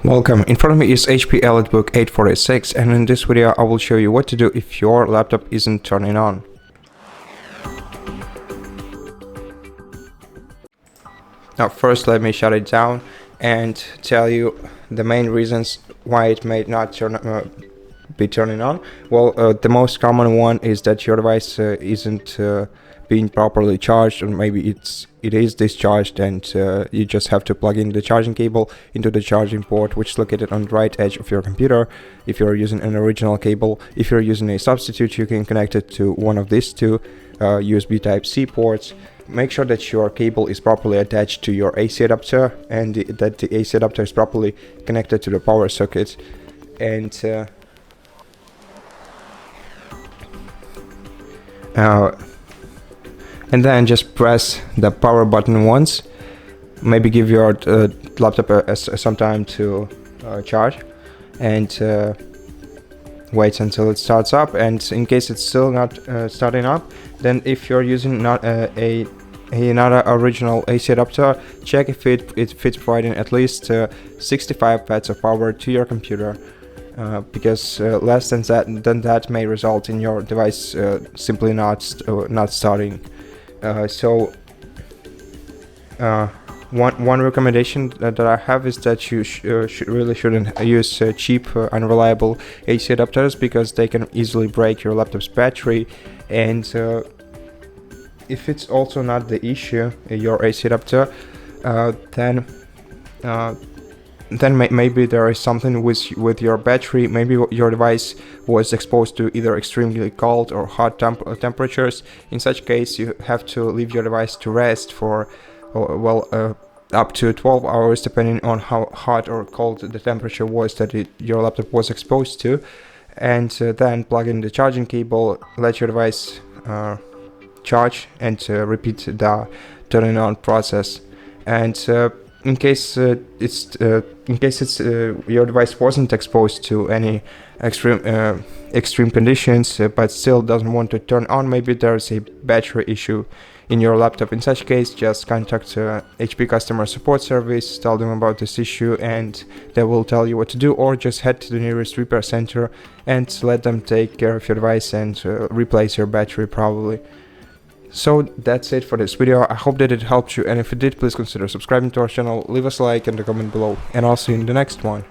Welcome, in front of me is HP ELITEBOOK 846, and in this video I will show you what to do if your laptop isn't turning on. Now first let me shut it down and tell you the main reasons why it may not be turning on. Well, the most common one is that your device isn't being properly charged, or maybe it is discharged, and you just have to plug in the charging cable into the charging port, which is located on the right edge of your computer. If you're using an original cable, if you're using a substitute, you can connect it to one of these two USB Type-C ports. Make sure that your cable is properly attached to your AC adapter and that the AC adapter is properly connected to the power socket, and then just press the power button once. Maybe give your laptop some time to charge, and wait until it starts up. And in case it's still not starting up, then if you're using not another original AC adapter, check if it fits providing at least 65 watts of power to your computer, because less than that may result in your device simply not starting. One recommendation that I have is that you really shouldn't use cheap, unreliable AC adapters, because they can easily break your laptop's battery. And if it's also not the issue, your AC adapter, then maybe there is something with your battery. Maybe your device was exposed to either extremely cold or hot temperatures. In such case, you have to leave your device to rest for up to 12 hours, depending on how hot or cold the temperature was that your laptop was exposed to, and then plug in the charging cable, let your device charge, and repeat the turning on process. And in case your device wasn't exposed to any extreme conditions, but still doesn't want to turn on, maybe there's a battery issue in your laptop. In such case, just contact HP customer support service, tell them about this issue, and they will tell you what to do, or just head to the nearest repair center and let them take care of your device and replace your battery probably. So that's it for this video. I hope that it helped you, and if it did, please consider subscribing to our channel, leave us a like and a comment below, and I'll see you in the next one.